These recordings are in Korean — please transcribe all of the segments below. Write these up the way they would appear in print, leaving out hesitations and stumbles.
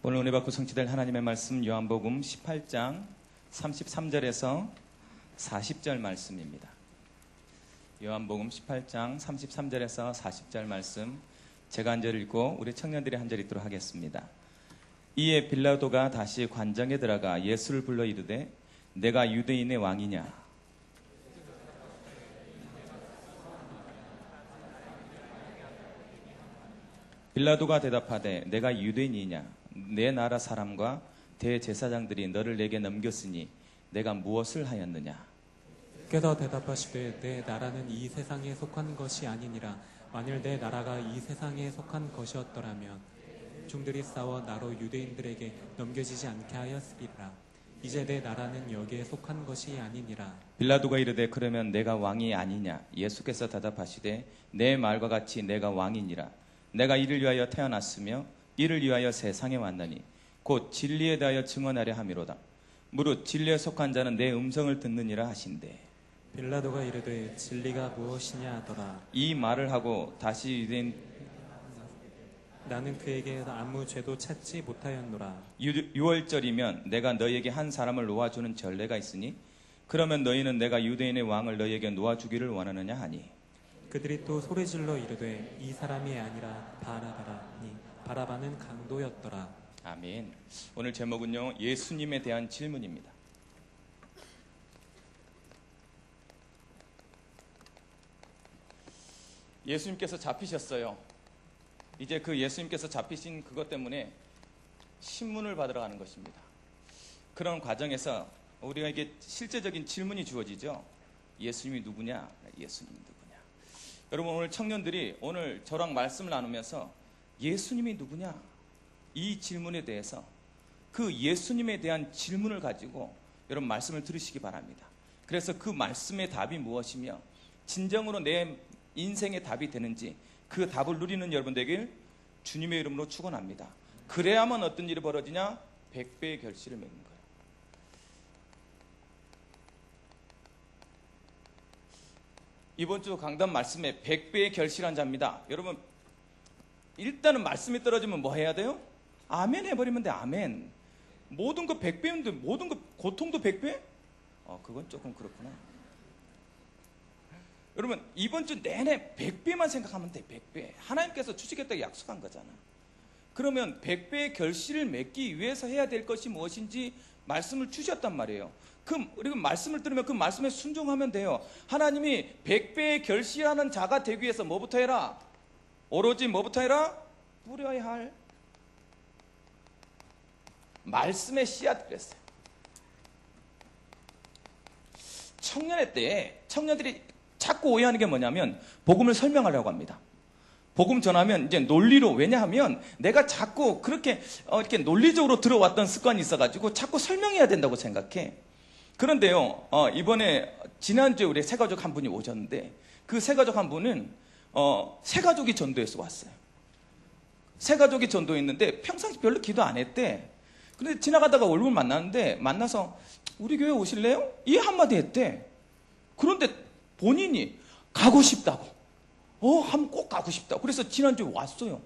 오늘 은혜 받고 성취될 하나님의 말씀 요한복음 18장 33절에서 40절 말씀입니다. 요한복음 18장 33절에서 40절 말씀 제가 한 절 읽고 우리 청년들이 한 절 읽도록 하겠습니다. 이에 빌라도가 다시 관정에 들어가 예수를 불러 이르되 내가 유대인의 왕이냐? 빌라도가 대답하되 내가 유대인이냐? 내 나라 사람과 대제사장들이 너를 내게 넘겼으니 내가 무엇을 하였느냐? 주께서 대답하시되 내 나라는 이 세상에 속한 것이 아니니라. 만일 내 나라가 이 세상에 속한 것이었더라면 중들이 싸워 나로 유대인들에게 넘겨지지 않게 하였으리라. 이제 내 나라는 여기에 속한 것이 아니니라. 빌라도가 이르되 그러면 내가 왕이 아니냐? 예수께서 대답하시되 내 말과 같이 내가 왕이니라. 내가 이를 위하여 태어났으며 이를 위하여 세상에 왔나니 곧 진리에 대하여 증언하려 함이로다. 무릇 진리에 속한 자는 내 음성을 듣느니라 하신대. 빌라도가 이르되 진리가 무엇이냐 하더라. 이 말을 하고 다시 유대인 나는 그에게 아무 죄도 찾지 못하였노라. 6월절이면 내가 너희에게 한 사람을 놓아주는 전례가 있으니 그러면 너희는 내가 유대인의 왕을 너희에게 놓아주기를 원하느냐 하니 그들이 또 소리질러 이르되 이 사람이 아니라 바라바라니 바라바는 강도였더라. 아멘. 오늘 제목은요 예수님에 대한 질문입니다. 예수님께서 잡히셨어요. 이제 그 예수님께서 잡히신 그것 때문에 신문을 받으러 가는 것입니다. 그런 과정에서 우리에게 실제적인 질문이 주어지죠. 예수님이 누구냐? 예수님이 누구냐? 여러분 오늘 청년들이 오늘 저랑 말씀을 나누면서 예수님이 누구냐? 이 질문에 대해서 그 예수님에 대한 질문을 가지고 여러분 말씀을 들으시기 바랍니다. 그래서 그 말씀의 답이 무엇이며 진정으로 내 인생의 답이 되는지 그 답을 누리는 여러분 되길 주님의 이름으로 축원합니다. 그래야만 어떤 일이 벌어지냐? 100배의 결실을 맺는 거예요. 이번 주 강단 말씀에 100배의 결실한 자입니다. 여러분 일단은 말씀이 떨어지면 뭐 해야 돼요? 아멘 해버리면 돼. 아멘. 모든 거 100배인데 모든 거 고통도 100배? 그건 조금 그렇구나. 여러분 이번 주 내내 100배만 생각하면 돼. 100배. 하나님께서 주시겠다고 약속한 거잖아. 그러면 100배의 결실을 맺기 위해서 해야 될 것이 무엇인지 말씀을 주셨단 말이에요. 그리고 말씀을 들으면 그 말씀에 순종하면 돼요. 하나님이 100배의 결실하는 자가 되기 위해서 뭐부터 해라? 오로지 뭐부터 해라? 뿌려야 할 말씀의 씨앗 그랬어요. 청년회 때 청년들이 자꾸 오해하는 게 뭐냐면 복음을 설명하려고 합니다. 복음 전하면 이제 논리로, 왜냐하면 내가 자꾸 그렇게 이렇게 논리적으로 들어왔던 습관이 있어가지고 자꾸 설명해야 된다고 생각해. 그런데요, 이번에 지난주에 우리 새가족 한 분이 오셨는데 그 새가족 한 분은 새가족이 전도해서 왔어요. 새가족이 전도했는데 평상시 별로 기도 안 했대. 근데 지나가다가 얼굴 만났는데 만나서 우리 교회 오실래요? 이 한마디 했대. 그런데 본인이 가고 싶다고. 한번 꼭 가고 싶다고. 그래서 지난주에 왔어요.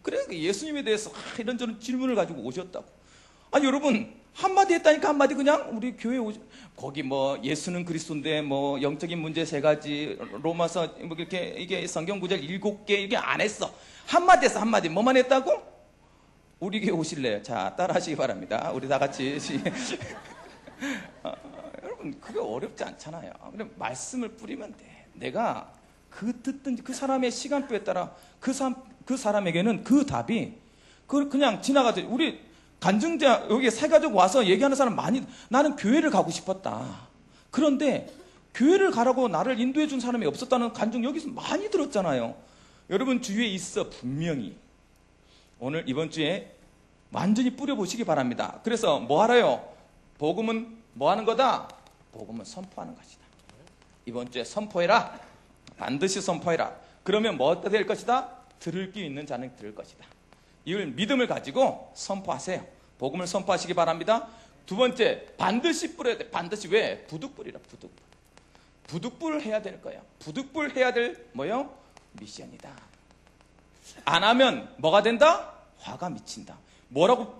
그래서 예수님에 대해서 이런저런 질문을 가지고 오셨다고. 아니 여러분 한마디 했다니까 한마디 그냥 우리 교회 거기 뭐 예수는 그리스도인데 뭐 영적인 문제 3가지 로마서 뭐 이렇게 이게 성경 구절 7개 이게 안 했어. 한마디 했어. 한마디. 뭐만 했다고? 우리 교회 오실래요? 자 따라하시기 바랍니다. 우리 다 같이 여러분 그게 어렵지 않잖아요. 그럼 말씀을 뿌리면 돼. 내가 그 듣던 그 사람의 시간표에 따라 그 사람에게는 그 답이 그냥 지나가죠. 우리 간증자 여기 새가족 와서 얘기하는 사람 많이 나는 교회를 가고 싶었다. 그런데 교회를 가라고 나를 인도해 준 사람이 없었다는 간증 여기서 많이 들었잖아요. 여러분 주위에 있어 분명히. 오늘 이번 주에 완전히 뿌려보시기 바랍니다. 그래서 뭐 하래요? 복음은 뭐 하는 거다? 복음은 선포하는 것이다. 이번 주에 선포해라. 반드시 선포해라. 그러면 뭐가 될 것이다? 들을 귀 있는 자는 들을 것이다. 이걸 믿음을 가지고 선포하세요. 복음을 선포하시기 바랍니다. 두 번째, 반드시 뿌려야 돼. 반드시 왜? 부득불이라. 부득불 해야 될 거야. 부득불 해야 될 뭐요? 미션이다. 안 하면 뭐가 된다? 화가 미친다. 뭐라고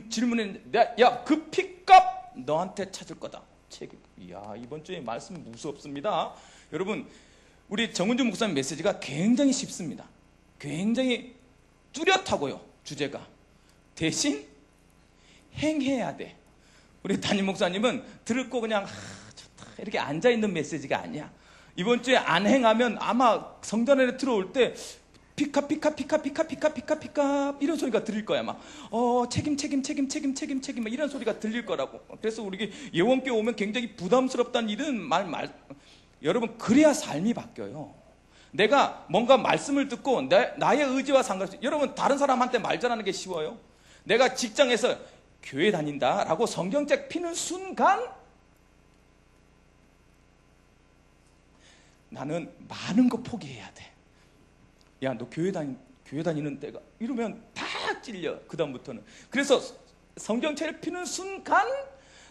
질문했는데, 야, 그 핏값 너한테 찾을 거다. 책임. 이야, 이번 주에 말씀 무섭습니다. 여러분, 우리 정은주 목사님 메시지가 굉장히 쉽습니다. 굉장히 뚜렷하고요, 주제가. 대신 행해야 돼. 우리 담임 목사님은 들고 그냥 좋다 이렇게 앉아있는 메시지가 아니야. 이번 주에 안 행하면 아마 성전 안에 들어올 때 피카 이런 소리가 들릴 거야. 막 책임 막 이런 소리가 들릴 거라고. 그래서 우리 예원교회 오면 굉장히 부담스럽다는 일은 여러분, 그래야 삶이 바뀌어요. 내가 뭔가 말씀을 듣고 나의 의지와 상관없이, 여러분, 다른 사람한테 말 전하는 게 쉬워요? 내가 직장에서 교회 다닌다라고 성경책 피는 순간 나는 많은 거 포기해야 돼. 야, 너 교회 다니는 때가 이러면 다 찔려, 그다음부터는. 그래서 성경책을 피는 순간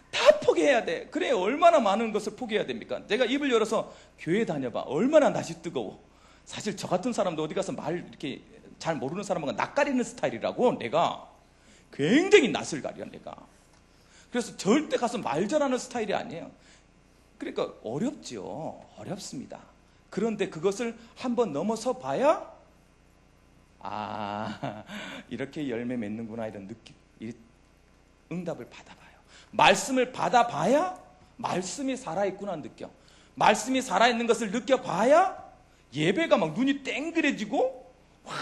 다 포기해야 돼. 그래, 얼마나 많은 것을 포기해야 됩니까? 내가 입을 열어서 교회 다녀봐. 얼마나 낯이 뜨거워. 사실 저 같은 사람도 어디 가서 말 이렇게 잘 모르는 사람하고 낯가리는 스타일이라고. 내가 굉장히 낯을 가려, 내가. 그래서 절대 가서 말 잘하는 스타일이 아니에요. 그러니까 어렵죠. 어렵습니다. 그런데 그것을 한번 넘어서 봐야 이렇게 열매 맺는구나, 이런 느낌, 응답을 받아봐요. 말씀을 받아봐야 말씀이 살아있구나 느껴. 말씀이 살아있는 것을 느껴봐야 예배가 막 눈이 땡그레지고, 와,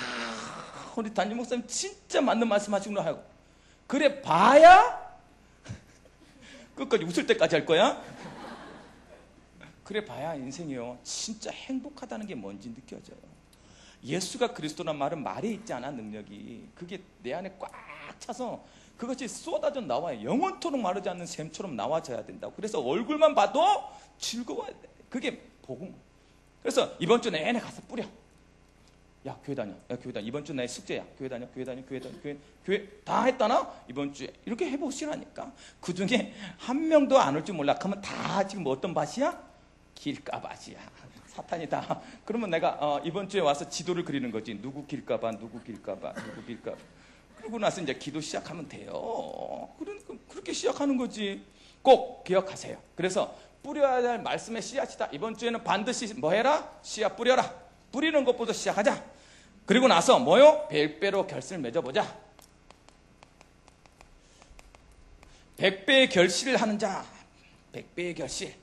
우리 담임 목사님 진짜 맞는 말씀 하시구나 하고, 그래 봐야 끝까지 웃을 때까지 할 거야. 그래 봐야 인생이요, 진짜 행복하다는 게 뭔지 느껴져요. 예수가 그리스도란 말은 말에 있지 않아, 능력이. 그게 내 안에 꽉 차서 그것이 쏟아져 나와요. 영원토록 마르지 않는 샘처럼 나와져야 된다고. 그래서 얼굴만 봐도 즐거워야 돼. 그게 복음. 그래서 이번 주 내내 가서 뿌려. 야, 교회 다녀. 야, 교회 다녀. 이번 주 내 숙제야. 교회 다녀. 교회 다 했다나? 이번 주에. 이렇게 해보시라니까. 그 중에 한 명도 안 올 줄 몰라. 그러면 다 지금 어떤 밭이야? 길가밭이야. 사탄이 다. 그러면 내가 이번 주에 와서 지도를 그리는 거지. 누구 길가밭. 그러고 나서 이제 기도 시작하면 돼요. 그렇게 시작하는 거지. 꼭 기억하세요. 그래서 뿌려야 할 말씀의 씨앗이다. 이번 주에는 반드시 뭐 해라? 씨앗 뿌려라. 뿌리는 것부터 시작하자. 그리고 나서 뭐요? 100배로 결실을 맺어보자. 100배의 결실을 하는 자. 100배의 결실.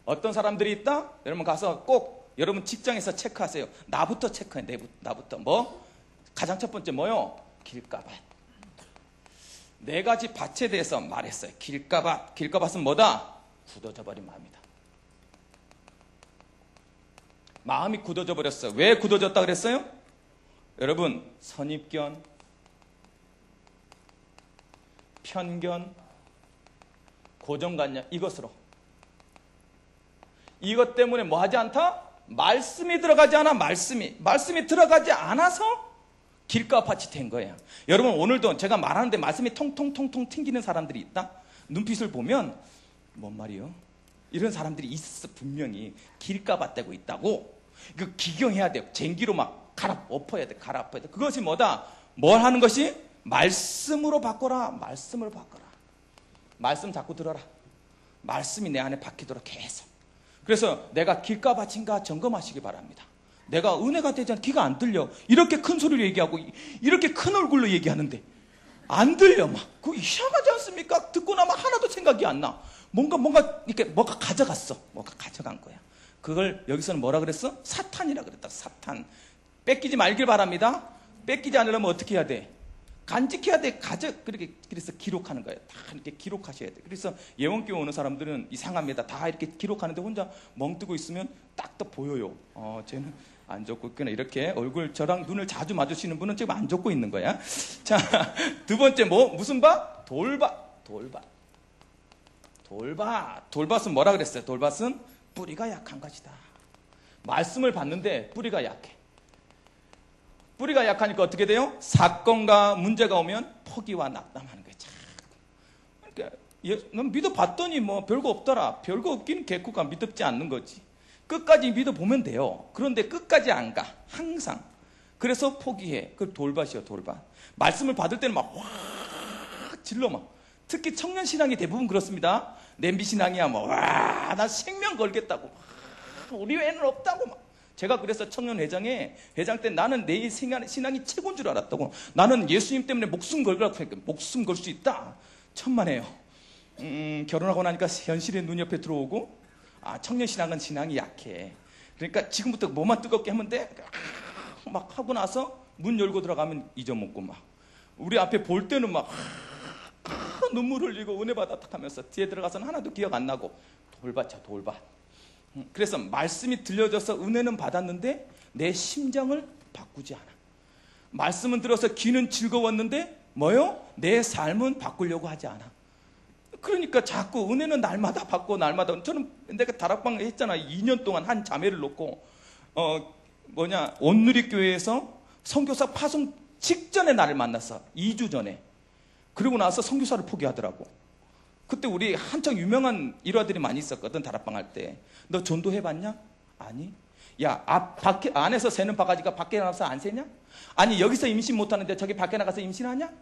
어떤 사람들이 있다? 여러분 가서 꼭 여러분 직장에서 체크하세요. 나부터 체크해. 나부터. 뭐? 가장 첫 번째 뭐요? 길가밭. 4가지 밭에 대해서 말했어요. 길가밭. 길가밭은 뭐다? 굳어져 버린 마음이다. 마음이 굳어져 버렸어요. 왜 굳어졌다 그랬어요? 여러분, 선입견, 편견, 고정관념, 이것으로. 이것 때문에 뭐 하지 않다? 말씀이 들어가지 않아. 말씀이 들어가지 않아서 길가밭이 된 거예요. 여러분, 오늘도 제가 말하는데 말씀이 통통통통 튕기는 사람들이 있다? 눈빛을 보면 뭔 말이요? 이런 사람들이 있어. 분명히 길가밭 되고 있다고. 그 기경해야 돼요. 쟁기로 막 갈아엎어야 돼. 그것이 뭐다? 뭘 하는 것이? 말씀으로 바꿔라. 말씀으로 바꿔라. 말씀 자꾸 들어라. 말씀이 내 안에 박히도록 계속. 그래서 내가 길가밭인가 점검하시기 바랍니다. 내가 은혜가 되지 않아. 귀가 안 들려. 이렇게 큰 소리로 얘기하고 이렇게 큰 얼굴로 얘기하는데 안 들려. 막 그거 이상하지 않습니까? 듣고 나면 하나도 생각이 안 나. 뭔가 이렇게 뭐가 가져갔어. 뭐가 가져간 거야. 그걸 여기서는 뭐라 그랬어? 사탄이라 그랬다. 사탄. 뺏기지 말길 바랍니다. 뺏기지 않으려면 어떻게 해야 돼? 간직해야 돼. 그래서 기록하는 거예요. 다 이렇게 기록하셔야 돼. 그래서 예원교회 오는 사람들은 이상합니다. 다 이렇게 기록하는데 혼자 멍 뜨고 있으면 딱 보여요. 쟤는 안 적고 있구나. 이렇게 얼굴 저랑 눈을 자주 마주치는 분은 지금 안 적고 있는 거야. 자, 두 번째 무슨 밭? 돌밭은 뭐라 그랬어요? 돌밭은 뿌리가 약한 것이다. 말씀을 받는데 뿌리가 약해. 뿌리가 약하니까 어떻게 돼요? 사건과 문제가 오면 포기와 낙담하는 거예요. 그러니까 넌 믿어봤더니 뭐 별거 없더라. 별거 없기는 개코가 믿었지 않는 거지. 끝까지 믿어보면 돼요. 그런데 끝까지 안 가. 항상 그래서 포기해. 그 돌밭이요, 돌밭. 말씀을 받을 때는 막 확 질러 막. 특히 청년 신앙이 대부분 그렇습니다. 냄비 신앙이야 뭐 와, 나 생명 걸겠다고. 우리 외에는 없다고 막. 제가 그래서 청년 회장 때 나는 내 신앙이 최고인 줄 알았다고. 나는 예수님 때문에 목숨 걸으라고 했으니까 목숨 걸 수 있다. 천만에요. 결혼하고 나니까 현실의 눈옆에 들어오고, 아, 청년 신앙은 신앙이 약해. 그러니까 지금부터 뭐만 뜨겁게 하면 돼. 막 하고 나서 문 열고 들어가면 잊어먹고 막. 우리 앞에 볼 때는 막 눈물 흘리고 은혜 받았다 하면서 뒤에 들어가서는 하나도 기억 안 나고. 돌밭이야, 돌밭. 그래서 말씀이 들려져서 은혜는 받았는데 내 심정을 바꾸지 않아. 말씀은 들어서 귀는 즐거웠는데 뭐요? 내 삶은 바꾸려고 하지 않아. 그러니까 자꾸 은혜는 날마다 받고 날마다. 저는 내가 다락방 했잖아. 2년 동안 한 자매를 놓고 온누리교회에서 선교사 파송 직전에 나를 만났어. 2주 전에. 그리고 나서 선교사를 포기하더라고. 그때 우리 한창 유명한 일화들이 많이 있었거든, 다락방 할 때. 너 전도해봤냐? 아니. 야, 밖에, 안에서 새는 바가지가 밖에 나가서 안 새냐? 아니, 여기서 임신 못하는데 저기 밖에 나가서 임신하냐?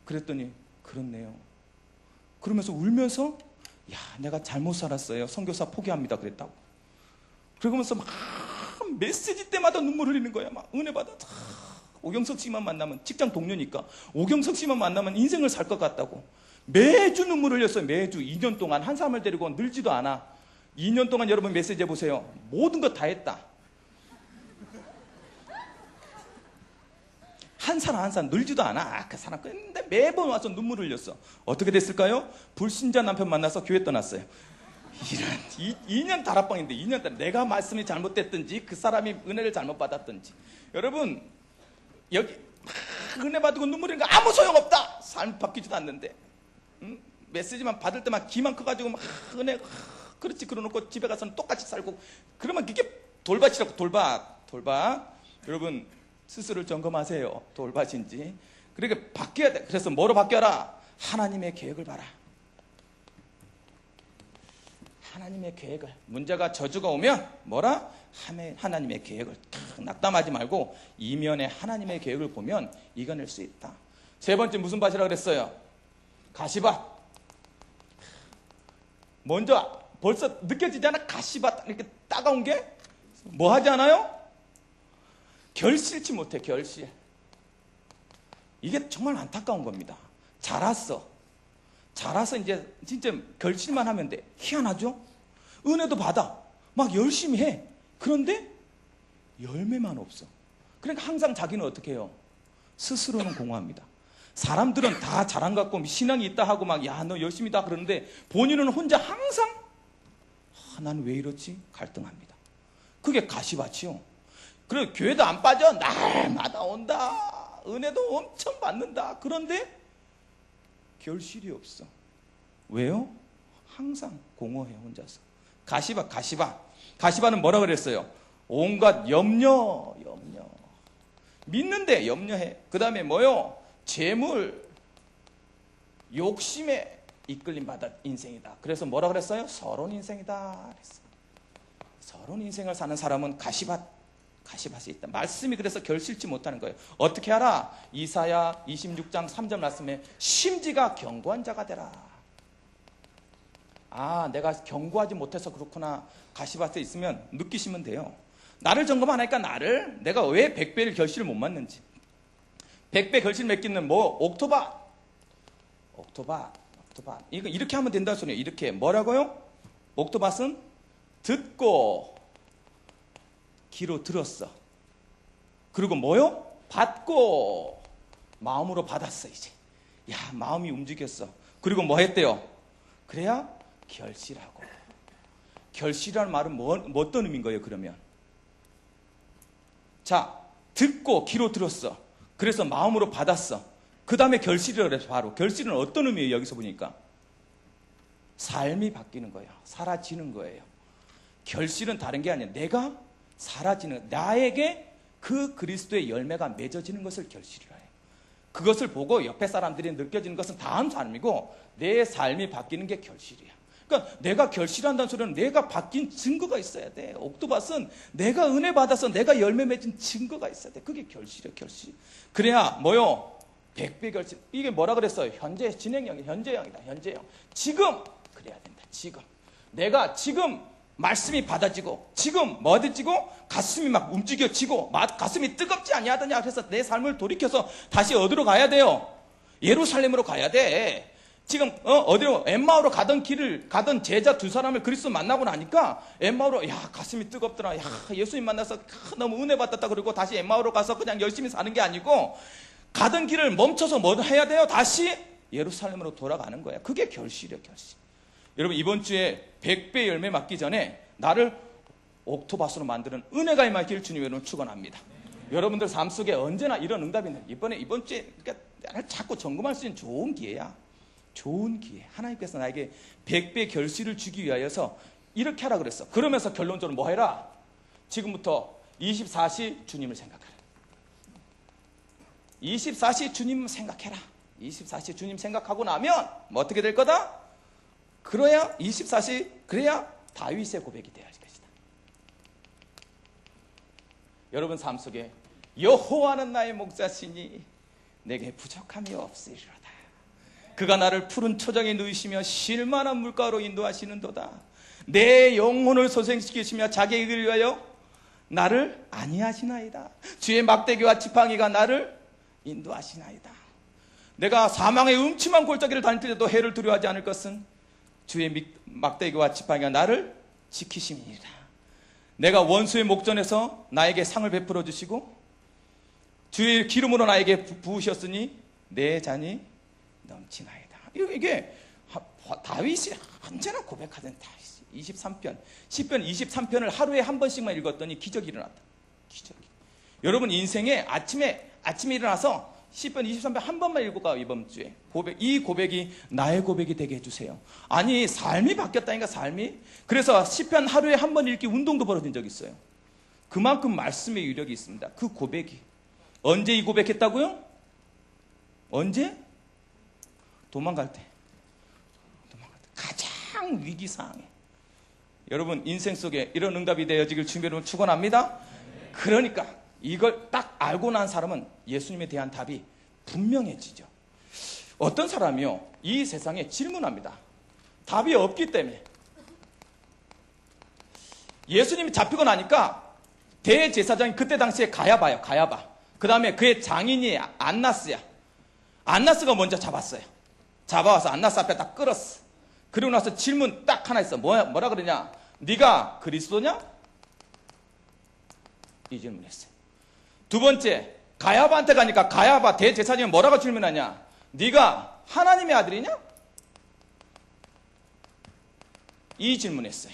그랬더니, 그렇네요. 그러면서 울면서, 야, 내가 잘못 살았어요. 선교사 포기합니다. 그랬다고. 그러면서 막 메시지 때마다 눈물 흘리는 거야. 막 은혜 받아. 오경석 씨만 만나면, 직장 동료니까, 오경석 씨만 만나면 인생을 살 것 같다고. 매주 눈물 흘렸어요. 매주 2년 동안 한 사람을 데리고 늘지도 않아. 2년 동안 여러분 메시지 해보세요. 모든 거 다 했다. 한 사람 늘지도 않아. 그 사람 근데 매번 와서 눈물 흘렸어. 어떻게 됐을까요? 불신자 남편 만나서 교회 떠났어요. 이런 2년 다락방인데 2년 동안 내가 말씀이 잘못됐든지 그 사람이 은혜를 잘못 받았든지. 여러분 여기 은혜 받고 눈물 흘리는 거 아무 소용없다. 삶 바뀌지도 않는데. 메시지만 받을 때만 기만 커가지고 막 은혜 그렇지 그러놓고 집에 가서는 똑같이 살고. 그러면 그게 돌밭이라고. 돌밭. 여러분 스스로를 점검하세요. 돌밭인지. 그러니까 바뀌어야 돼. 그래서 뭐로 바뀌어라? 하나님의 계획을 봐라. 하나님의 계획을. 문제가 저주가 오면 뭐라? 하나님의 계획을 탁 낙담하지 말고 이면에 하나님의 계획을 보면 이겨낼 수 있다. 세 번째 무슨 밭이라 그랬어요? 가시밭. 먼저 벌써 느껴지잖아. 가시밭 이렇게 따가운 게 뭐 하지 않아요? 결실치 못해. 결실. 이게 정말 안타까운 겁니다. 자라서 이제 진짜 결실만 하면 돼. 희한하죠? 은혜도 받아. 막 열심히 해. 그런데 열매만 없어. 그러니까 항상 자기는 어떻게 해요? 스스로는 공허합니다. 사람들은 다 자랑 갖고 신앙이 있다 하고 막 야 너 열심히다 그러는데 본인은 혼자 항상 난 왜 이렇지? 갈등합니다. 그게 가시밭이요. 그래 교회도 안 빠져. 날마다 온다. 은혜도 엄청 받는다. 그런데 결실이 없어. 왜요? 항상 공허해 혼자서. 가시밭은 뭐라 그랬어요? 온갖 염려. 믿는데 염려해. 그 다음에 뭐요? 재물, 욕심에 이끌림 받은 인생이다. 그래서 뭐라 그랬어요? 서론 인생이다. 그랬어. 서론 인생을 사는 사람은 가시밭이 있다. 말씀이 그래서 결실치 못하는 거예요. 어떻게 하라? 이사야 26장 3절 말씀에 심지가 견고한 자가 되라. 아, 내가 견고하지 못해서 그렇구나. 가시밭에 있으면 느끼시면 돼요. 나를 점검 안 하니까 내가 왜 100배를 결실을 못 맞는지. 100배 결실 맺기는 뭐? 옥토밭. 이거 이렇게 하면 된다는 소리예요. 이렇게. 뭐라고요? 옥토밭은 듣고 귀로 들었어. 그리고 뭐요? 받고 마음으로 받았어 이제. 야 마음이 움직였어. 그리고 뭐 했대요? 그래야 결실하고. 결실이라는 말은 어떤 의미인 거예요 그러면? 자 듣고 귀로 들었어. 그래서 마음으로 받았어. 그 다음에 결실이라고 그래서 바로. 결실은 어떤 의미예요 여기서 보니까? 삶이 바뀌는 거예요. 사라지는 거예요. 결실은 다른 게 아니라 내가 사라지는, 나에게 그 그리스도의 열매가 맺어지는 것을 결실이라 해요. 그것을 보고 옆에 사람들이 느껴지는 것은 다음 삶이고 내 삶이 바뀌는 게 결실이야. 그러니까 내가 결실한다는 소리는 내가 바뀐 증거가 있어야 돼. 옥토밭은 내가 은혜 받아서 내가 열매 맺은 증거가 있어야 돼. 그게 결실이야, 결실. 그래야 뭐요? 100배 결실. 이게 뭐라 그랬어요? 현재 진행형이 현재형이다. 현재형. 지금 그래야 된다. 지금. 내가 지금 말씀이 받아지고 지금 뭐든지고 가슴이 막 움직여지고 가슴이 뜨겁지 아니하더냐. 그래서 내 삶을 돌이켜서 다시 어디로 가야 돼요? 예루살렘으로 가야 돼. 지금 어디로 엠마오로 가던 제자 두 사람을 그리스도 만나고 나니까 엠마오로 야 가슴이 뜨겁더라. 야 예수님 만나서 너무 은혜 받았다. 그러고 다시 엠마오로 가서 그냥 열심히 사는 게 아니고 가던 길을 멈춰서 뭐 해야 돼요? 다시 예루살렘으로 돌아가는 거야. 그게 결실이에요, 결실. 여러분 이번 주에 100배 열매 맞기 전에 나를 옥토밭으로 만드는 은혜가 임하기를 주님 여러분 축원합니다. 여러분들 삶 속에 언제나 이런 응답이 있는 이번 주에 그러니까 나를 자꾸 점검할 수 있는 좋은 기회야. 좋은 기회. 하나님께서 나에게 100배 결실을 주기 위하여서 이렇게 하라 그랬어. 그러면서 결론적으로 뭐 해라? 지금부터 24시 주님을 생각하라. 24시 주님 생각해라. 24시 주님 생각하고 나면 뭐 어떻게 될 거다? 그래야 다윗의 고백이 되어야 할 것이다. 여러분 삶 속에 여호와는 나의 목자시니 내게 부족함이 없으리로다. 그가 나를 푸른 초장에 누이시며 쉴만한 물가로 인도하시는도다. 내 영혼을 소생시키시며 자기에게 위하여 나를 안위하시나이다. 주의 막대기와 지팡이가 나를 인도하시나이다. 내가 사망의 음침한 골짜기를 다닐 때도 해를 두려워하지 않을 것은 주의 막대기와 지팡이가 나를 지키심이니라. 내가 원수의 목전에서 나에게 상을 베풀어 주시고 주의 기름으로 나에게 부으셨으니 내 잔이 넘치나이다. 이게 다윗이 언제나 고백하던 다윗. 23편, 시편 23편을 하루에 한 번씩만 읽었더니 기적이 일어났다. 기적이. 여러분 인생에 아침에 일어나서 시편 23편 한 번만 읽어봐. 이번 주에 이 고백이 나의 고백이 되게 해주세요. 아니 삶이 바뀌었다니까. 삶이. 그래서 시편 하루에 한 번 읽기 운동도 벌어진 적이 있어요. 그만큼 말씀의 위력이 있습니다. 그 고백이 언제 이 고백했다고요? 언제? 도망갈 때. 가장 위기 상황에. 여러분 인생 속에 이런 응답이 되어지길 주님 여러분 축원합니다. 그러니까 이걸 딱 알고 난 사람은 예수님에 대한 답이 분명해지죠. 어떤 사람이요 이 세상에 질문합니다. 답이 없기 때문에. 예수님이 잡히고 나니까 대제사장이 그때 당시에 가야바요. 가야바. 그 다음에 그의 장인이 안나스야. 안나스가 먼저 잡았어요. 잡아와서 안나스 앞에 딱 끌었어. 그리고 나서 질문 딱 하나 있어. 뭐라 그러냐? 네가 그리스도냐? 이 질문했어요. 두 번째 가야바한테 가니까 가야바 대제사장이 뭐라고 질문하냐? 네가 하나님의 아들이냐? 이 질문했어요.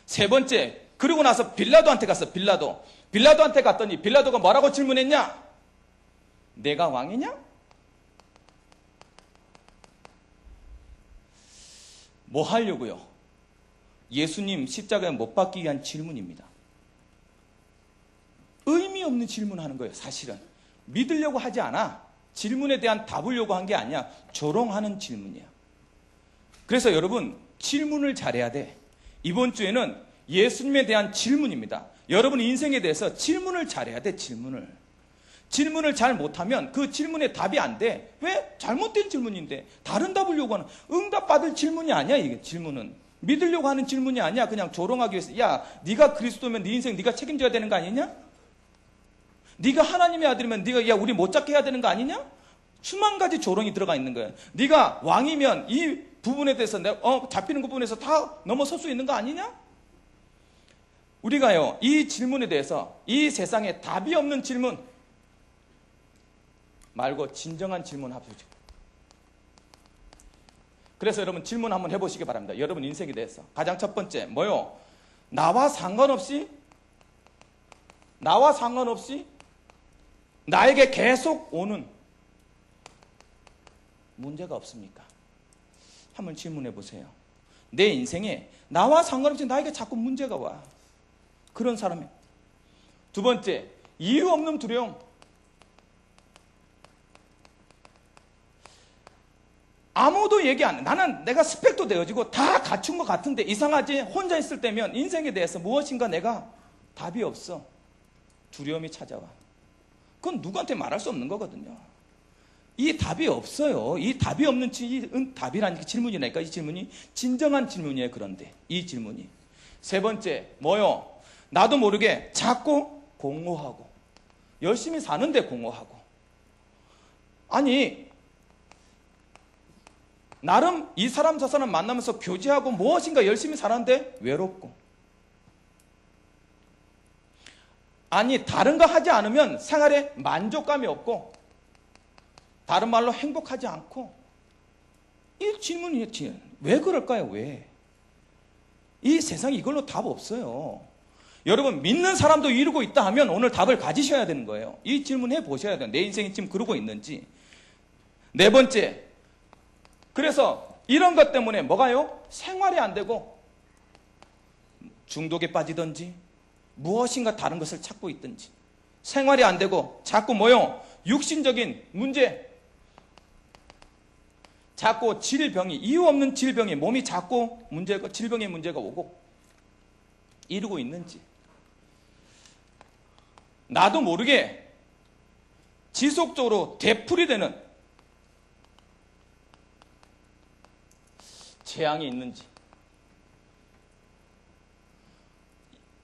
세 번째 그리고 나서 빌라도한테 갔어. 빌라도한테 갔더니 빌라도가 뭐라고 질문했냐? 내가 왕이냐? 뭐 하려고요? 예수님 십자가에 못 박기 위한 질문입니다. 의미 없는 질문하는 거예요. 사실은 믿으려고 하지 않아. 질문에 대한 답을 요구한 게 아니야. 조롱하는 질문이야. 그래서 여러분 질문을 잘해야 돼. 이번 주에는 예수님에 대한 질문입니다. 여러분 인생에 대해서 질문을 잘해야 돼. 질문을 잘 못하면 그 질문에 답이 안 돼. 왜? 잘못된 질문인데 다른 답을 요구하는 응답받을 질문이 아니야. 이게 질문은 믿으려고 하는 질문이 아니야. 그냥 조롱하기 위해서 야 네가 그리스도면 네 인생 네가 책임져야 되는 거 아니냐? 네가 하나님의 아들이면 네가 야 우리 못 잡게 해야 되는 거 아니냐? 수만 가지 조롱이 들어가 있는 거야. 네가 왕이면 이 부분에 대해서 잡히는 부분에서 다 넘어설 수 있는 거 아니냐? 우리가요 이 질문에 대해서 이 세상에 답이 없는 질문 말고 진정한 질문 해보죠. 그래서 여러분 질문 한번 해보시기 바랍니다. 여러분 인생에 대해서 가장 첫 번째 뭐요? 나와 상관없이 나에게 계속 오는 문제가 없습니까? 한번 질문해 보세요. 내 인생에 나와 상관없이 나에게 자꾸 문제가 와. 그런 사람이. 두 번째, 이유 없는 두려움. 아무도 얘기 안 해. 나는 내가 스펙도 되어지고 다 갖춘 것 같은데 이상하지? 혼자 있을 때면 인생에 대해서 무엇인가 내가 답이 없어. 두려움이 찾아와. 그건 누구한테 말할 수 없는 거거든요. 이 답이 없어요. 이 답이 없는 답이라는 질문이라니까. 이 질문이 진정한 질문이에요. 그런데 이 질문이 세 번째 뭐요? 나도 모르게 자꾸 공허하고 열심히 사는데 공허하고 아니 나름 이 사람 저 사람 만나면서 교제하고 무엇인가 열심히 사는데 외롭고 아니 다른 거 하지 않으면 생활에 만족감이 없고 다른 말로 행복하지 않고 이 질문이 왜 그럴까요? 왜? 이 세상에 이걸로 답 없어요. 여러분 믿는 사람도 이루고 있다 하면 오늘 답을 가지셔야 되는 거예요. 이 질문 해보셔야 돼요. 내 인생이 지금 그러고 있는지. 네 번째 그래서 이런 것 때문에 뭐가요? 생활이 안 되고 중독에 빠지든지 무엇인가 다른 것을 찾고 있든지 생활이 안 되고 자꾸 뭐요? 육신적인 문제 자꾸 질병이 이유 없는 질병이 몸이 자꾸 문제가 질병의 문제가 오고 이루고 있는지 나도 모르게 지속적으로 되풀이되는 재앙이 있는지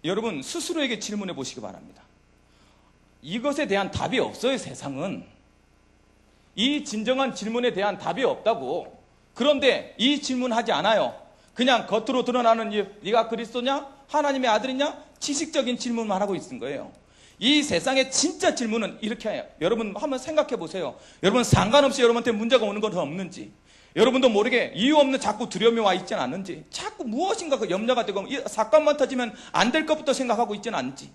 여러분 스스로에게 질문해 보시기 바랍니다. 이것에 대한 답이 없어요. 세상은 이 진정한 질문에 대한 답이 없다고. 그런데 이 질문하지 않아요. 그냥 겉으로 드러나는 네가 그리스도냐? 하나님의 아들이냐? 지식적인 질문만 하고 있는 거예요. 이 세상의 진짜 질문은 이렇게 해요. 여러분 한번 생각해 보세요. 여러분 상관없이 여러분한테 문제가 오는 건 없는지 여러분도 모르게 이유 없는 자꾸 두려움이 와 있지는 않는지 자꾸 무엇인가 그 염려가 되고 사건만 터지면 안 될 것부터 생각하고 있지는 않은지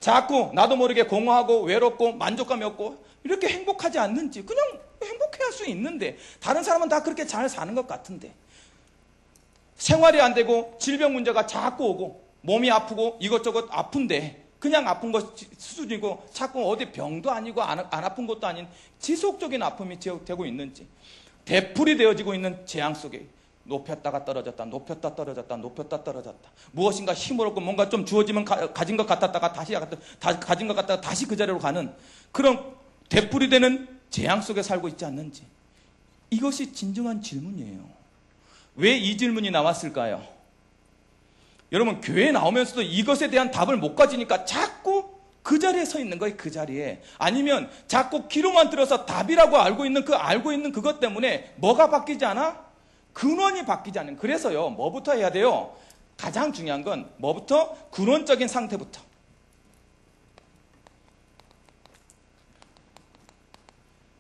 자꾸 나도 모르게 공허하고 외롭고 만족감이 없고 이렇게 행복하지 않는지 그냥 행복해 할 수 있는데 다른 사람은 다 그렇게 잘 사는 것 같은데 생활이 안 되고 질병 문제가 자꾸 오고 몸이 아프고 이것저것 아픈데 그냥 아픈 것 수준이고 자꾸 어디 병도 아니고 안 아픈 것도 아닌 지속적인 아픔이 되고 있는지 되풀이 되어지고 있는 재앙 속에 높였다가 떨어졌다 높였다 떨어졌다 높였다 떨어졌다 무엇인가 힘을 얻고 뭔가 좀 주어지면 가진 것 같았다가 다시 가진 것 같다가 다시 그 자리로 가는 그런 되풀이 되는 재앙 속에 살고 있지 않는지 이것이 진정한 질문이에요. 왜 이 질문이 나왔을까요? 여러분 교회에 나오면서도 이것에 대한 답을 못 가지니까 자꾸 그 자리에 서 있는 거예요. 그 자리에. 아니면 자꾸 귀로만 들어서 답이라고 알고 있는 그것 때문에 뭐가 바뀌지 않아? 근원이 바뀌지 않는. 그래서요. 뭐부터 해야 돼요? 가장 중요한 건 뭐부터? 근원적인 상태부터.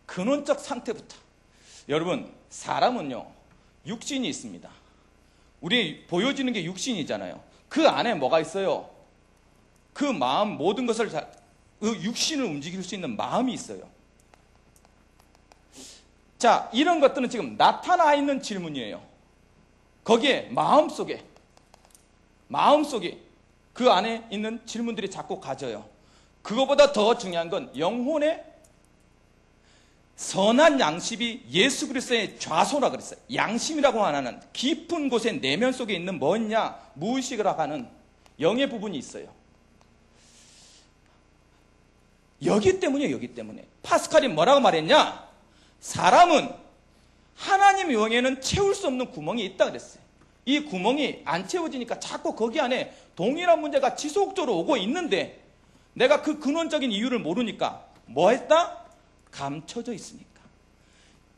근원적 상태부터. 여러분 사람은요. 육신이 있습니다. 우리 보여지는 게 육신이잖아요. 그 안에 뭐가 있어요? 그 마음 모든 것을 그 육신을 움직일 수 있는 마음이 있어요. 자, 이런 것들은 지금 나타나 있는 질문이에요. 거기에 마음속에 그 안에 있는 질문들이 자꾸 가져요. 그거보다 더 중요한 건 영혼의 선한 양심이 예수 그리스도의 좌소라 그랬어요. 양심이라고 하는 깊은 곳에 내면 속에 있는 뭐냐? 무의식이라고 하는 영의 부분이 있어요. 여기 때문이에요. 여기 때문에. 파스칼이 뭐라고 말했냐? 사람은 하나님 영에는 채울 수 없는 구멍이 있다 그랬어요. 이 구멍이 안 채워지니까 자꾸 거기 안에 동일한 문제가 지속적으로 오고 있는데 내가 그 근원적인 이유를 모르니까 뭐 했다? 감춰져 있으니까.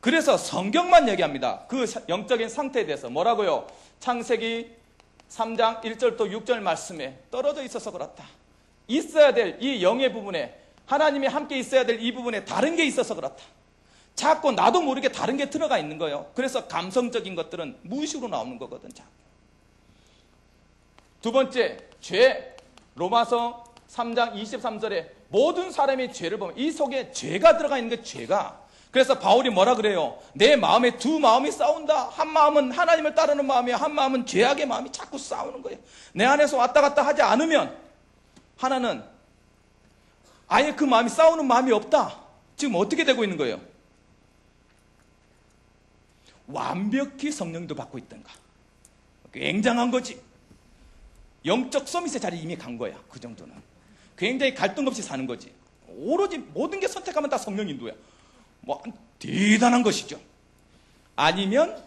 그래서 성경만 얘기합니다. 그 영적인 상태에 대해서 뭐라고요? 창세기 3장 1절부터 6절 말씀에 떨어져 있어서 그렇다. 있어야 될 이 영의 부분에 하나님이 함께 있어야 될 이 부분에 다른 게 있어서 그렇다. 자꾸 나도 모르게 다른 게 들어가 있는 거예요. 그래서 감성적인 것들은 무의식으로 나오는 거거든. 자꾸. 두 번째, 죄. 로마서 3장 23절에 모든 사람이 죄를 보면 이 속에 죄가 들어가 있는 게 죄가. 그래서 바울이 뭐라 그래요? 내 마음에 두 마음이 싸운다. 한 마음은 하나님을 따르는 마음이야. 한 마음은 죄악의 마음이 자꾸 싸우는 거예요. 내 안에서 왔다 갔다 하지 않으면 하나는 아예 그 마음이 싸우는 마음이 없다. 지금 어떻게 되고 있는 거예요? 완벽히 성령도 받고 있던가. 굉장한 거지. 영적 서밋의 자리에 이미 간 거야. 그 정도는. 굉장히 갈등 없이 사는 거지. 오로지 모든 게 선택하면 다 성령 인도야. 뭐 대단한 것이죠. 아니면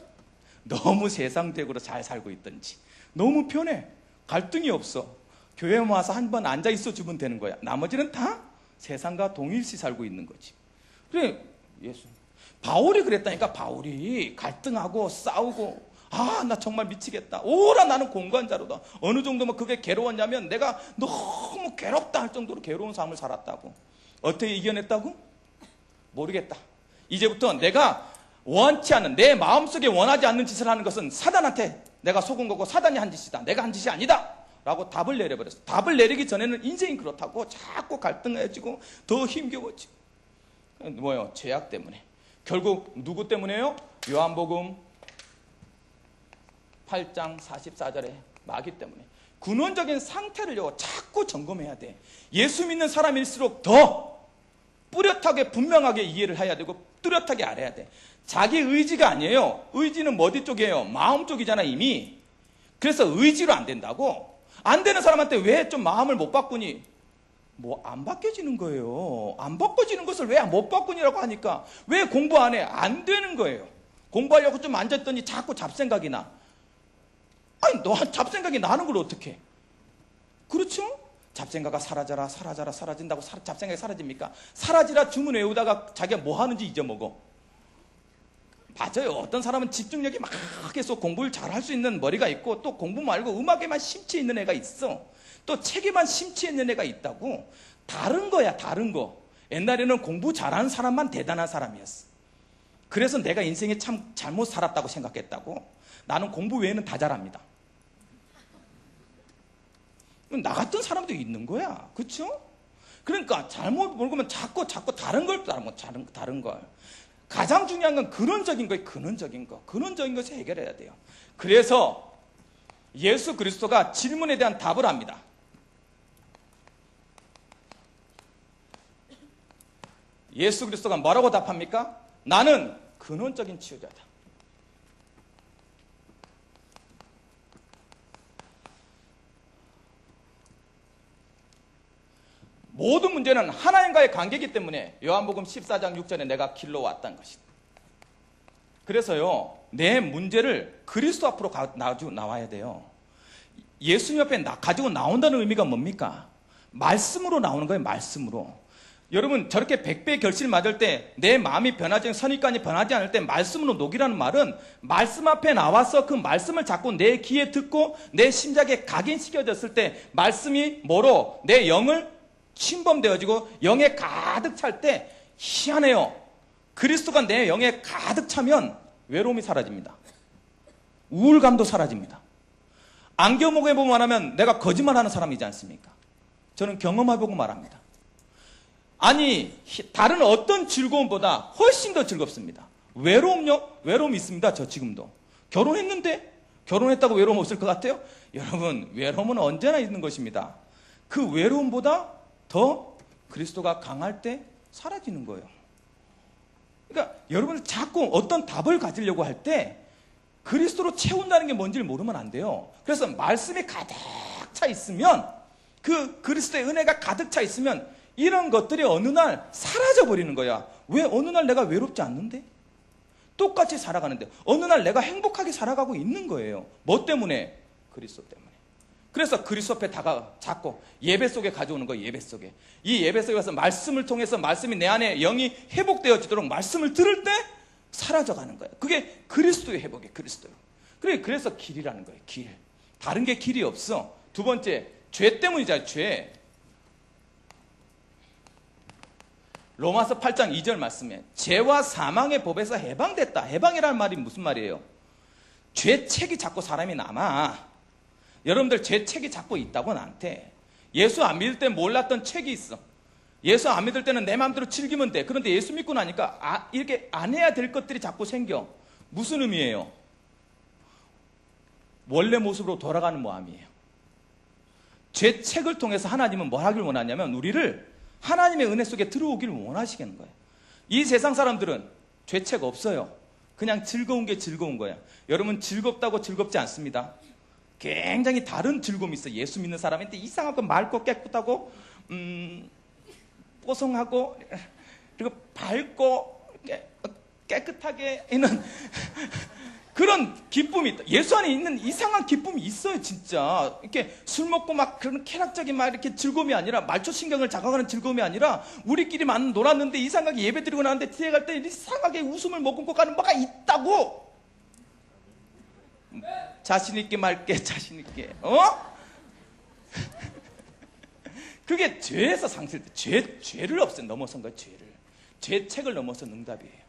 너무 세상적으로 잘 살고 있든지 너무 편해. 갈등이 없어. 교회 와서 한 번 앉아 있어 주면 되는 거야. 나머지는 다 세상과 동일시 살고 있는 거지. 그래, 예수. 바울이 그랬다니까. 바울이 갈등하고 싸우고, 나 정말 미치겠다. 오라, 나는 공관자로다. 어느 정도면 그게 괴로웠냐면 내가 너무 괴롭다 할 정도로 괴로운 삶을 살았다고. 어떻게 이겨냈다고? 모르겠다. 이제부터 내가 원치 않는, 내 마음속에 원하지 않는 짓을 하는 것은 사단한테 내가 속은 거고 사단이 한 짓이다. 내가 한 짓이 아니다. 라고 답을 내려버렸어. 답을 내리기 전에는 인생이 그렇다고 자꾸 갈등해지고 더 힘겨워지고. 뭐예요? 죄악 때문에. 결국 누구 때문에요? 요한복음 8장 44절에 마귀 때문에. 근원적인 상태를요 자꾸 점검해야 돼. 예수 믿는 사람일수록 더 뚜렷하게 분명하게 이해를 해야 되고 뚜렷하게 알아야 돼. 자기 의지가 아니에요. 의지는 어디 쪽이에요? 마음 쪽이잖아 이미. 그래서 의지로 안 된다고. 안 되는 사람한테 왜 좀 마음을 못 바꾸니? 뭐 안 바뀌어지는 거예요. 안 바꿔지는 것을 왜 못 바꾸니라고 하니까 왜 공부 안 해? 안 되는 거예요. 공부하려고 좀 앉았더니 자꾸 잡생각이 나. 아니 너 잡생각이 나는 걸 어떻게 해? 그렇죠? 잡생각가 사라져라 사라져라 사라진다고 잡생각이 사라집니까? 사라지라 주문 외우다가 자기가 뭐 하는지 잊어먹어. 맞아요. 어떤 사람은 집중력이 막 해서 공부를 잘할 수 있는 머리가 있고 또 공부 말고 음악에만 심취해 있는 애가 있어. 또 책에만 심취해 있는 애가 있다고. 다른 거야 다른 거. 옛날에는 공부 잘하는 사람만 대단한 사람이었어. 그래서 내가 인생에 참 잘못 살았다고 생각했다고. 나는 공부 외에는 다 잘합니다. 나 같은 사람도 있는 거야. 그렇죠? 그러니까 잘못 모르면 자꾸 다른 걸 다른 걸. 가장 중요한 건 근원적인 거예요. 근원적인 거. 근원적인 것을 해결해야 돼요. 그래서 예수 그리스도가 질문에 대한 답을 합니다. 예수 그리스도가 뭐라고 답합니까? 나는 근원적인 치유자다. 모든 문제는 하나님과의 관계이기 때문에 요한복음 14장 6절에 내가 길러 왔다는 것이다. 그래서요, 내 문제를 그리스도 앞으로 가지고 나와야 돼요. 예수님 앞에 가지고 나온다는 의미가 뭡니까? 말씀으로 나오는 거예요, 말씀으로. 여러분, 저렇게 100배 결실 맞을 때 내 마음이 변하지, 선입관이 변하지 않을 때 말씀으로 녹이라는 말은 말씀 앞에 나와서 그 말씀을 자꾸 내 귀에 듣고 내 심장에 각인시켜졌을 때 말씀이 뭐로 내 영을 침범되어지고 영에 가득 찰 때 희한해요. 그리스도가 내 영에 가득 차면 외로움이 사라집니다. 우울감도 사라집니다. 안경목에 보고 말하면 내가 거짓말하는 사람이지 않습니까? 저는 경험해보고 말합니다. 아니 다른 어떤 즐거움보다 훨씬 더 즐겁습니다. 외로움요? 외로움이 있습니다. 저 지금도. 결혼했는데 결혼했다고 외로움 없을 것 같아요? 여러분 외로움은 언제나 있는 것입니다. 그 외로움보다 더 그리스도가 강할 때 사라지는 거예요. 그러니까 여러분 자꾸 어떤 답을 가지려고 할 때 그리스도로 채운다는 게 뭔지를 모르면 안 돼요. 그래서 말씀이 가득 차 있으면 그 그리스도의 은혜가 가득 차 있으면 이런 것들이 어느 날 사라져 버리는 거야. 왜 어느 날 내가 외롭지 않는데? 똑같이 살아가는데 어느 날 내가 행복하게 살아가고 있는 거예요. 뭐 때문에? 그리스도 때문에. 그래서 그리스도 앞에 자꾸 예배 속에 가져오는 거예요. 예배 속에. 이 예배 속에 가서 말씀을 통해서 말씀이 내 안에 영이 회복되어지도록 말씀을 들을 때 사라져가는 거예요. 그게 그리스도의 회복이에요. 그리스도요. 그래서 길이라는 거예요. 길. 다른 게 길이 없어. 두 번째, 죄 때문이잖아요. 죄. 로마서 8장 2절 말씀에 죄와 사망의 법에서 해방됐다. 해방이라는 말이 무슨 말이에요? 죄책이 자꾸 사람이 남아. 여러분들 죄책이 자꾸 있다고 나한테. 예수 안 믿을 때 몰랐던 책이 있어. 예수 안 믿을 때는 내 마음대로 즐기면 돼. 그런데 예수 믿고 나니까 이렇게 안 해야 될 것들이 자꾸 생겨. 무슨 의미예요? 원래 모습으로 돌아가는 마음이에요. 죄책을 통해서 하나님은 뭘 하길 원하냐면 우리를 하나님의 은혜 속에 들어오기를 원하시겠는 거예요. 이 세상 사람들은 죄책 없어요. 그냥 즐거운 게 즐거운 거야. 여러분 즐겁다고 즐겁지 않습니다. 굉장히 다른 즐거움이 있어. 예수 믿는 사람인데 이상하고 맑고 깨끗하고 뽀송하고 그리고 밝고 깨끗하게 있는 그런 기쁨이 있다. 예수 안에 있는 이상한 기쁨이 있어요, 진짜. 이렇게 술 먹고 막 그런 쾌락적인 막 이렇게 즐거움이 아니라 말초 신경을 자극하는 즐거움이 아니라 우리끼리만 놀았는데 이상하게 예배드리고 나는데 뒤에 갈 때 이상하게 웃음을 머금고 가는 뭐가 있다고. 자신 있게 말게, 자신 있게. 그게 죄에서 상실돼. 죄를 넘어선 거예요, 죄를. 죄책을 넘어선 응답이에요.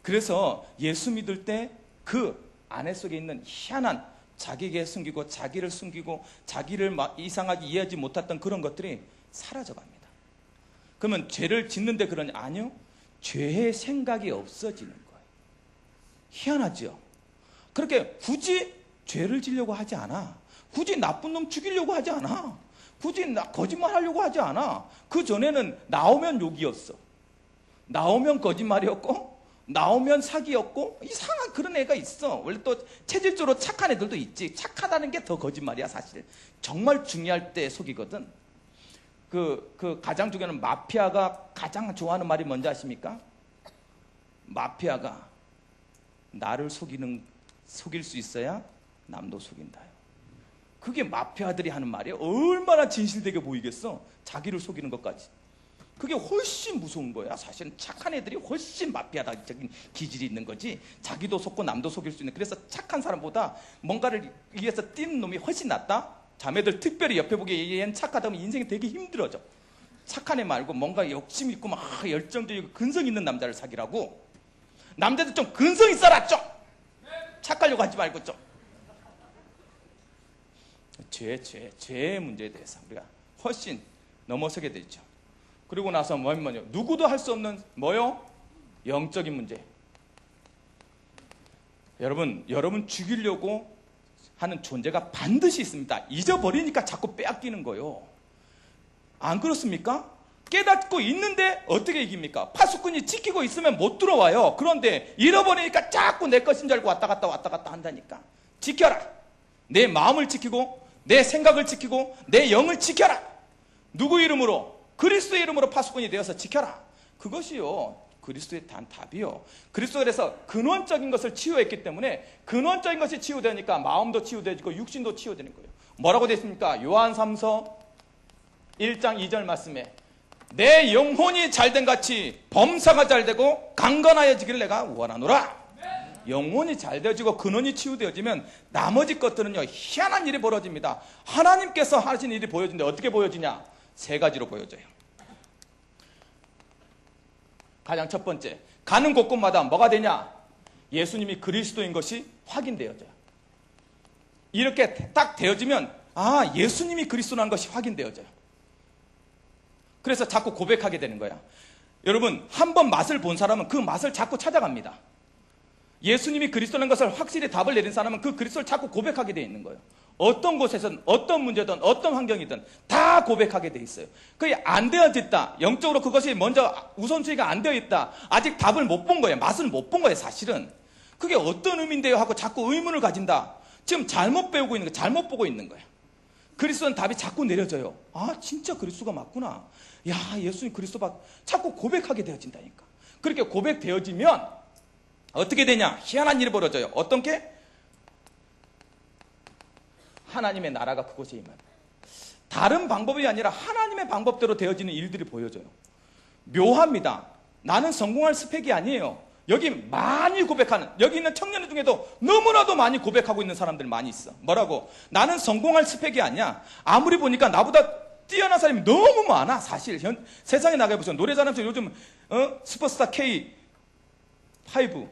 그래서 예수 믿을 때 그 안에 속에 있는 희한한 자기에게 숨기고 자기를 숨기고 자기를 이상하게 이해하지 못했던 그런 것들이 사라져갑니다. 그러면 죄를 짓는데 그러냐? 아니요. 죄의 생각이 없어지는 거예요. 희한하죠? 그렇게 굳이 죄를 지려고 하지 않아. 굳이 나쁜 놈 죽이려고 하지 않아. 굳이 거짓말 하려고 하지 않아. 그 전에는 나오면 욕이었어. 나오면 거짓말이었고 나오면 사기였고 이상한 그런 애가 있어. 원래 또 체질적으로 착한 애들도 있지. 착하다는 게 더 거짓말이야, 사실. 정말 중요할 때 속이거든. 그 가장 중요한 마피아가 가장 좋아하는 말이 뭔지 아십니까? 마피아가 나를 속일 수 있어야 남도 속인다요. 그게 마피아들이 하는 말이에요. 얼마나 진실되게 보이겠어? 자기를 속이는 것까지. 그게 훨씬 무서운 거야. 사실은 착한 애들이 훨씬 마피아적인 기질이 있는 거지. 자기도 속고 남도 속일 수 있는. 그래서 착한 사람보다 뭔가를 위해서 뛰는 놈이 훨씬 낫다. 자매들 특별히 옆에 보기에 얘는 착하다 보면 인생이 되게 힘들어져. 착한 애 말고 뭔가 욕심 있고 막 열정적이고 근성 있는 남자를 사귀라고. 남자들 좀 근성 있어라 좀. 착하려고 하지 말고 좀. 죄의 문제에 대해서 우리가 훨씬 넘어서게 되죠. 그리고 나서 뭐냐? 누구도 할 수 없는 뭐요? 영적인 문제. 여러분 죽이려고 하는 존재가 반드시 있습니다. 잊어버리니까 자꾸 빼앗기는 거예요. 안 그렇습니까? 깨닫고 있는데 어떻게 이깁니까? 파수꾼이 지키고 있으면 못 들어와요. 그런데 잃어버리니까 자꾸 내 것인 줄 알고 왔다 갔다 한다니까. 지켜라. 내 마음을 지키고 내 생각을 지키고 내 영을 지켜라. 누구 이름으로? 그리스도의 이름으로 파수꾼이 되어서 지켜라. 그것이요, 그리스도의 답이요. 그리스도가 그래서 근원적인 것을 치유했기 때문에 근원적인 것이 치유되니까 마음도 치유되고 육신도 치유되는 거예요. 뭐라고 되어 있습니까? 요한 3서 1장 2절 말씀에 내 영혼이 잘된 같이 범사가 잘되고 강건하여지기를 내가 원하노라. 영혼이 잘 되어지고 근원이 치유되어지면 나머지 것들은요 희한한 일이 벌어집니다. 하나님께서 하신 일이 보여지는데 어떻게 보여지냐? 세 가지로 보여져요. 가장 첫 번째, 가는 곳곳마다 뭐가 되냐? 예수님이 그리스도인 것이 확인되어져요. 이렇게 딱 되어지면 예수님이 그리스도라는 것이 확인되어져요. 그래서 자꾸 고백하게 되는 거야. 여러분, 한번 맛을 본 사람은 그 맛을 자꾸 찾아갑니다. 예수님이 그리스도라는 것을 확실히 답을 내린 사람은 그 그리스도를 자꾸 고백하게 돼 있는 거예요. 어떤 곳에선 어떤 문제든 어떤 환경이든 다 고백하게 돼 있어요. 그게 안 되어졌다. 영적으로 그것이 먼저 우선순위가 안 되어 있다. 아직 답을 못 본 거예요. 맛을 못 본 거예요, 사실은. 그게 어떤 의미인데요 하고 자꾸 의문을 가진다. 지금 잘못 배우고 있는 거예요. 잘못 보고 있는 거예요. 그리스도는 답이 자꾸 내려져요. 진짜 그리스도가 맞구나. 예수님 그리스도 자꾸 고백하게 되어진다니까. 그렇게 고백되어지면 어떻게 되냐? 희한한 일이 벌어져요. 어떤 게? 하나님의 나라가 그곳에 임합니다. 다른 방법이 아니라 하나님의 방법대로 되어지는 일들이 보여져요. 묘합니다. 나는 성공할 스펙이 아니에요. 여기 많이 고백하는, 여기 있는 청년들 중에도 너무나도 많이 고백하고 있는 사람들 많이 있어. 뭐라고? 나는 성공할 스펙이 아니야. 아무리 보니까 나보다 뛰어난 사람이 너무 많아. 사실 세상에 나가보세요. 노래 잘하면서 요즘 슈퍼스타 K5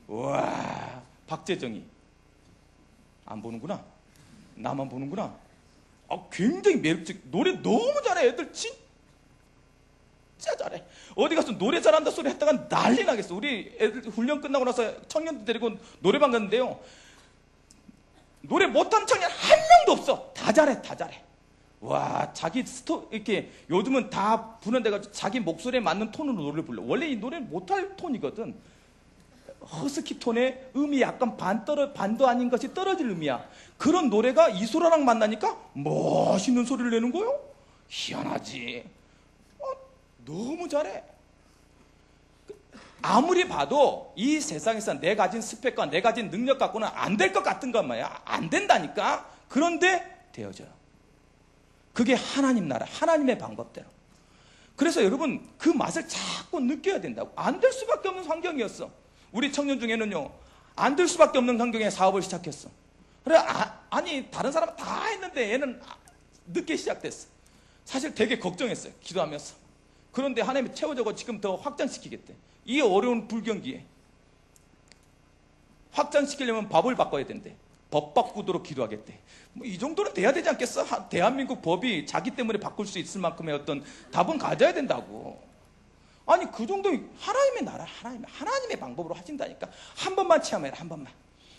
우와, 박재정이 안 보는구나. 나만 보는구나. 굉장히 매력적. 노래 너무 잘해. 애들 진짜 잘해. 어디 가서 노래 잘한다 소리 했다가 난리 나겠어. 우리 애들 훈련 끝나고 나서 청년들 데리고 노래방 갔는데요. 노래 못하는 청년 한 명도 없어. 다 잘해, 다 잘해. 와, 자기 이렇게 요즘은 다 부는 데가 자기 목소리에 맞는 톤으로 노래를 불러. 원래 이 노래는 못할 톤이거든. 허스키 톤의 음이 약간 반도 아닌 것이 떨어질 음이야. 그런 노래가 이소라랑 만나니까 멋있는 소리를 내는 거요. 희한하지. 너무 잘해. 아무리 봐도 이 세상에서 내 가진 스펙과 내 가진 능력 갖고는 안 될 것 같은 것 말이야. 안 된다니까. 그런데 되어져요. 그게 하나님 나라, 하나님의 방법대로. 그래서 여러분 그 맛을 자꾸 느껴야 된다고. 안 될 수밖에 없는 환경이었어. 우리 청년 중에는요, 안 될 수밖에 없는 환경에 사업을 시작했어. 그래, 아니 다른 사람은 다 했는데 얘는 늦게 시작됐어. 사실 되게 걱정했어요, 기도하면서. 그런데 하나님이 채워주고 지금 더 확장시키겠대. 이 어려운 불경기에 확장시키려면 법을 바꿔야 된대. 법 바꾸도록 기도하겠대. 뭐 이 정도는 돼야 되지 않겠어? 대한민국 법이 자기 때문에 바꿀 수 있을 만큼의 어떤 답은 가져야 된다고. 아니 그 정도 하나님의 나라, 하나님의 방법으로 하신다니까. 한 번만 체험해라, 한 번만.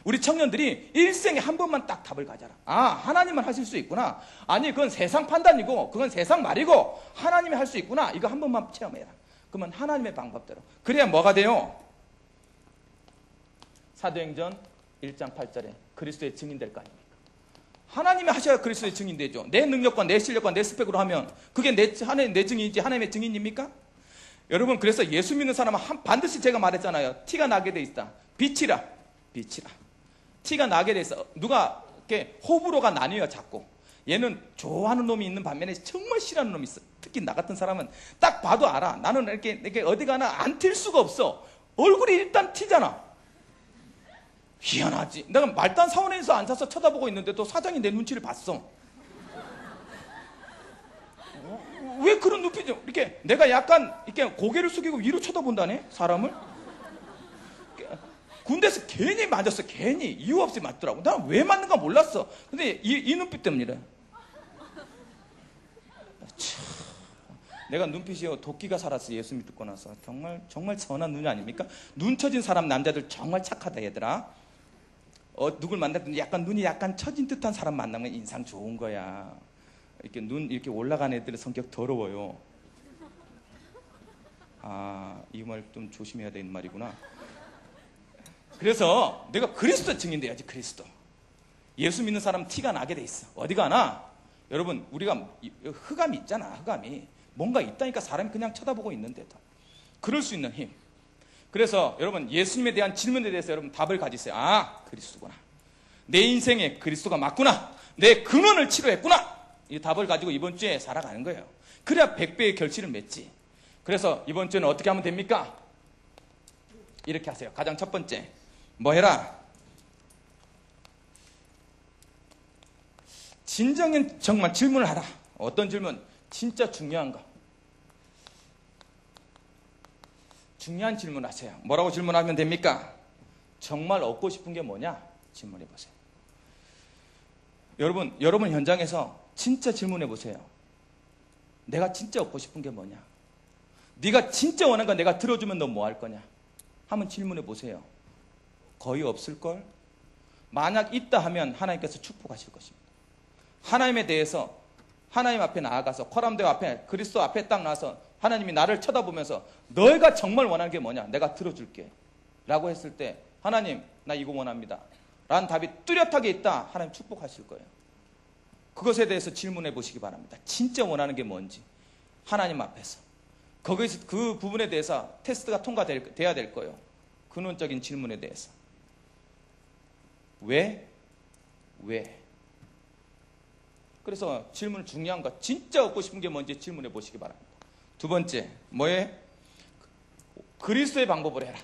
우리 청년들이 일생에 한 번만 딱 답을 가져라. 하나님은 하실 수 있구나. 아니 그건 세상 판단이고 그건 세상 말이고 하나님이 할 수 있구나. 이거 한 번만 체험해라. 그러면 하나님의 방법대로. 그래야 뭐가 돼요? 사도행전 1장 8절에 그리스도의 증인 될 거 아닙니까? 하나님이 하셔야 그리스도의 증인 되죠. 내 능력과 내 실력과 내 스펙으로 하면 그게 하나님 내 증인이지 하나님의 증인입니까? 여러분 그래서 예수 믿는 사람은 반드시 제가 말했잖아요. 티가 나게 돼 있다. 빛이라. 티가 나게 돼 있어. 누가 이렇게 호불호가 나뉘어요 자꾸. 얘는 좋아하는 놈이 있는 반면에 정말 싫어하는 놈이 있어. 특히 나 같은 사람은 딱 봐도 알아. 나는 이렇게 어디 가나 안 튈 수가 없어. 얼굴이 일단 티잖아. 희한하지. 내가 말단 사원에서 앉아서 쳐다보고 있는데 또 사장이 내 눈치를 봤어. 왜 그런 눈빛이죠? 이렇게 내가 약간 이렇게 고개를 숙이고 위로 쳐다본다네 사람을. 군대에서 괜히 맞았어. 괜히 이유 없이 맞더라고. 나는 왜 맞는가 몰랐어. 근데 이 눈빛 때문이래. 내가 눈빛이요 도끼가 살았어. 예수 믿고 나서 정말 선한 눈이 아닙니까? 눈 처진 사람 남자들 정말 착하다 얘들아. 누굴 만났든지 약간 눈이 약간 처진 듯한 사람 만나면 인상 좋은 거야. 이렇게 눈 이렇게 올라간 애들의 성격 더러워요. 이 말 좀 조심해야 되는 말이구나. 그래서 내가 그리스도 증인돼야지. 그리스도. 예수 믿는 사람 티가 나게 돼 있어. 어디 가나 여러분 우리가 흑암이 있잖아. 흑암이 뭔가 있다니까 사람이 그냥 쳐다보고 있는데도 그럴 수 있는 힘. 그래서 여러분 예수님에 대한 질문에 대해서 여러분 답을 가지세요. 그리스도구나. 내 인생에 그리스도가 맞구나. 내 근원을 치료했구나. 이 답을 가지고 이번 주에 살아가는 거예요. 그래야 100배의 결실을 맺지. 그래서 이번 주에는 어떻게 하면 됩니까? 이렇게 하세요. 가장 첫 번째 뭐 해라? 진정한 정말 질문을 하라. 어떤 질문? 진짜 중요한 거. 중요한 질문 하세요. 뭐라고 질문하면 됩니까? 정말 얻고 싶은 게 뭐냐? 질문해 보세요. 여러분 현장에서 진짜 질문해 보세요. 내가 진짜 얻고 싶은 게 뭐냐? 네가 진짜 원하는 거 내가 들어주면 너 뭐 할 거냐? 한번 질문해 보세요. 거의 없을걸? 만약 있다 하면 하나님께서 축복하실 것입니다. 하나님에 대해서 하나님 앞에 나아가서 코람대 앞에 그리스도 앞에 딱 나와서 하나님이 나를 쳐다보면서 너희가 정말 원하는 게 뭐냐? 내가 들어줄게 라고 했을 때 하나님 나 이거 원합니다 라는 답이 뚜렷하게 있다. 하나님 축복하실 거예요. 그것에 대해서 질문해 보시기 바랍니다. 진짜 원하는 게 뭔지 하나님 앞에서 거기서 그 부분에 대해서 테스트가 통과돼야 될 거예요. 근원적인 질문에 대해서 왜? 그래서 질문 중요한 거 진짜 얻고 싶은 게 뭔지 질문해 보시기 바랍니다. 두 번째 뭐에? 그리스도의 방법으로 해라.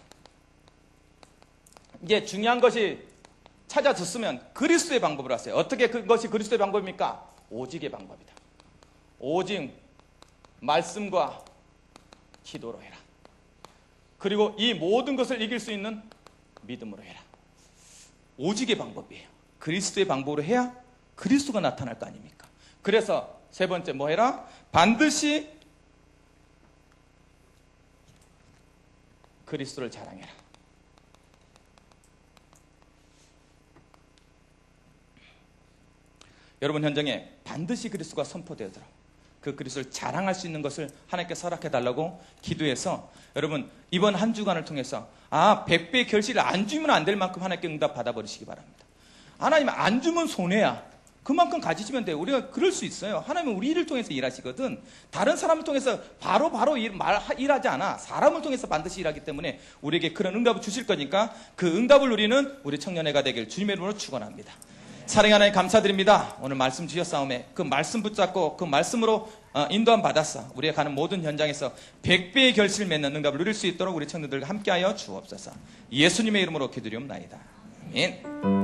이제 중요한 것이 찾아졌으면 그리스도의 방법으로 하세요. 어떻게 그것이 그리스도의 방법입니까? 오직의 방법이다. 오직 말씀과 기도로 해라. 그리고 이 모든 것을 이길 수 있는 믿음으로 해라. 오직의 방법이에요. 그리스도의 방법으로 해야 그리스도가 나타날 거 아닙니까? 그래서 세 번째 뭐 해라? 반드시 그리스도를 자랑해라. 여러분 현장에 반드시 그리스도가 선포되더라. 그 그리스도를 자랑할 수 있는 것을 하나님께 허락해 달라고 기도해서 여러분 이번 한 주간을 통해서 100배의 결실을 안 주면 안 될 만큼 하나님께 응답 받아버리시기 바랍니다. 하나님 안 주면 손해야. 그만큼 가지시면 돼요. 우리가 그럴 수 있어요. 하나님은 우리 일을 통해서 일하시거든. 다른 사람을 통해서 바로 일하지 않아. 사람을 통해서 반드시 일하기 때문에 우리에게 그런 응답을 주실 거니까 그 응답을 누리는 우리 청년회가 되길 주님의 이름으로 축원합니다. 사랑하는 하나님 감사드립니다. 오늘 말씀 주셨사오매 그 말씀 붙잡고 그 말씀으로 인도함 받았어. 우리가 가는 모든 현장에서 100배의 결실을 맺는 응답을 누릴 수 있도록 우리 청년들과 함께하여 주옵소서. 예수님의 이름으로 기도리옵나이다. 아멘.